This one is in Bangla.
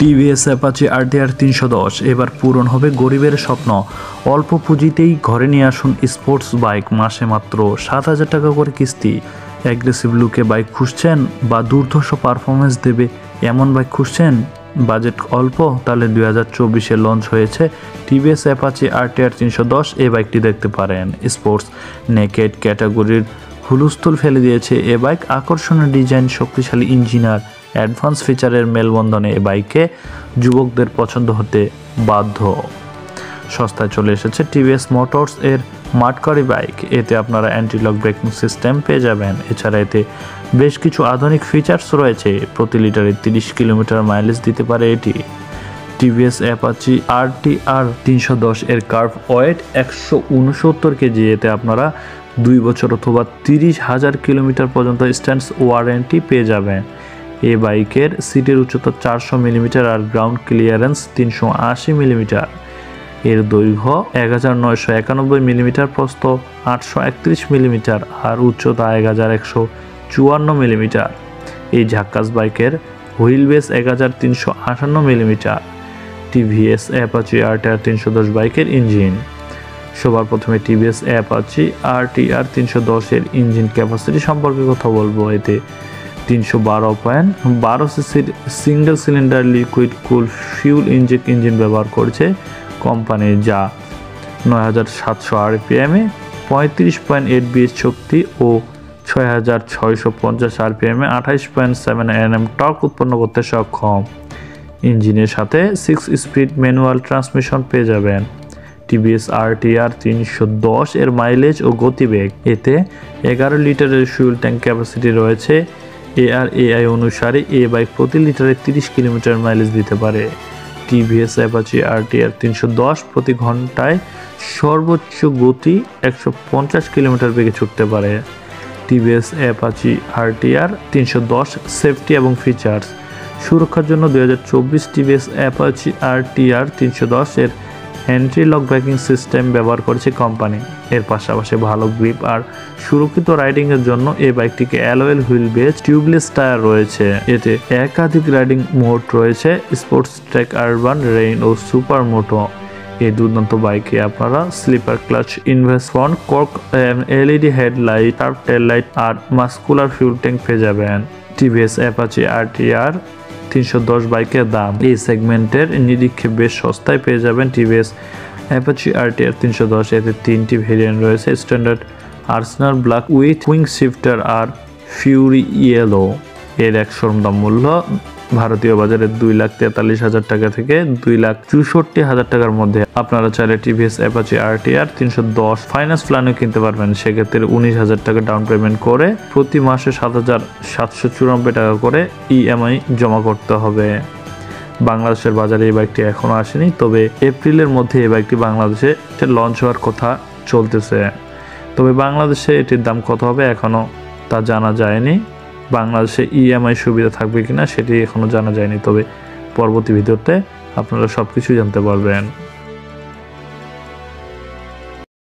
টিভিএস অ্যাপাচি RTR 310 এবার পূরণ হবে গরিবের স্বপ্ন। অল্প পুঁজিতেই ঘরে নিয়ে আসুন স্পোর্টস বাইক, মাসে মাত্র 7,000 টাকা করে কিস্তি। অ্যাগ্রেসিভ লুকে বাইক খুঁজছেন বা দুর্ধর্ষ পারফরমেন্স দেবে এমন বাইক খুঁজছেন, বাজেট অল্প, তাহলে 2024-এ লঞ্চ হয়েছে টিভিএস অ্যাপাচি RTR 310। এই বাইকটি দেখতে পারেন। স্পোর্টস নেকেড ক্যাটাগরির হুলস্থুল ফেলে দিয়েছে এ বাইক। আকর্ষণীয় ডিজাইন, শক্তিশালী ইঞ্জিনিয়ার, অ্যাডভান্স ফিচারের মেলবন্ধনে এ বাইকে যুবকদের পছন্দ হতে বাধ্য। সস্তায় চলে এসেছে টিভিএস মোটরস এর মাটকারি বাইক। এতে আপনারা অ্যান্টি-লক ব্রেকিং সিস্টেম পেয়ে যাবেন। এছাড়া এতে বেশ কিছু আধুনিক ফিচার্স রয়েছে। প্রতি লিটারে 30 কিলোমিটার মাইলেজ দিতে পারে এটি। টিভিএস অ্যাপাচি RTR 310 এর কার্ভ ওয়েট 169 কেজি। এতে আপনারা 2 বছর অথবা 30,000 কিলোমিটার পর্যন্ত স্ট্যান্ডস ওয়ারেন্টি পেয়ে যাবেন। এই বাইকের সিটের উচ্চতা 400 মিলিমিটার আর গ্রাউন্ড ক্লিয়ারেন্স 380 মিলিমিটার। এর দৈর্ঘ্য 1991 মিলিমিটার, প্রস্থ 831 মিলিমিটার আর উচ্চতা 1154 মিলিমিটার। এই ঝাক্কাস বাইকের wheel base 1358 millimetre. TVS Apache RTR 310 বাইকের ইঞ্জিন। সবার প্রথমে টিভিএস অ্যাপাচি RTR 310 এর ইঞ্জিন ক্যাপাসিটি সম্পর্কে কথা বলবো। এতে 312.12 সিসির সিঙ্গেল সিলিন্ডার লিকুইড কুল ফিউল ইনজেক্ট ইঞ্জিন ব্যবহার করছে কোম্পানি, যা 9700 RPM-এ 35.8 BH শক্তি ও 6650 RPM-এ 28.7 Nm টর্ক উৎপন্ন করতে সক্ষম। ইঞ্জিনের সাথে 6 স্পিড ম্যানুয়াল ট্রান্সমিশন পেয়ে যাবেন। টিভিএস RTR 310 এর মাইলেজ ও গতিবেগ। এতে 11 লিটারের ফুয়েল ট্যাঙ্ক ক্যাপাসিটি রয়েছে। ARAI অনুসারে এই বাইক প্রতি লিটারে 30 কিলোমিটার মাইলেজ দিতে পারে। টিভিএস অ্যাপাচি RTR 310 প্রতি ঘন্টায় সর্বোচ্চ গতি 150 কিলোমিটার বেগে ছুটতে পারে। টিভিএস অ্যাপাচি RTR 310 সেফটি এবং ফিচার্স। সুরক্ষার জন্য 2024 টিভিএস অ্যাপাচি RTR 310 এর অ্যান্টি-লক ব্রেকিং সিস্টেম ব্যবহার করেছে কোম্পানি। এর পাশাপাশি ভালো গ্রিপ আর সুরক্ষিত রাইডিংয়ের জন্য এই বাইকটিকে alloy wheel base, tubeless tyre রয়েছে। এতে একাধিক রাইডিং মোড রয়েছে: স্পোর্টস, ট্র্যাক, আরবান, রেইন ও সুপার মোটো। এই দুর্দান্ত বাইকে আপনারা slipper clutch, inverse front fork, LED headlight, sharp tail light আর মাস্কুলার ফিউল ট্যাঙ্ক পেয়ে যাবেন। টিভিএস অ্যাপাচি RTR 310 বাইকের দাম এই সেগমেন্টের নিরীক্ষে বেশ সস্তায় পেয়ে যাবেন। টিভিএস অ্যাপাচি RTR 310 এতে 3টি ভেরিয়েন্ট রয়েছে: standard, Arsenal black with wing shifter আর ফিউরি ইয়েলো। এর এক শোরুম দাম মূল্য ভারতীয় বাজারে 2,43,000 টাকা থেকে 2,64,000 টাকার মধ্যে। আপনারা চাইলে টিভিএস অ্যাপাচি RTR 310 ফাইন্যান্স প্ল্যানও কিনতে পারবেন। সেক্ষেত্রে 19,000 টাকা ডাউন পেমেন্ট করে প্রতি মাসে 7,794 টাকা করে EMI জমা করতে হবে। বাংলাদেশের বাজারে এই বাইকটি এখনও আসেনি, তবে এপ্রিলের মধ্যে এই বাইকটি বাংলাদেশে লঞ্চ হওয়ার কথা চলতেছে। তবে বাংলাদেশে এটির দাম কত হবে এখনও তা জানা যায়নি। বাংলাদেশে EMI সুবিধা থাকবে কিনা সেটি এখনও জানা যায়নি, তবে পরবর্তী ভিডিওতে আপনারা সব কিছুই জানতে পারবেন।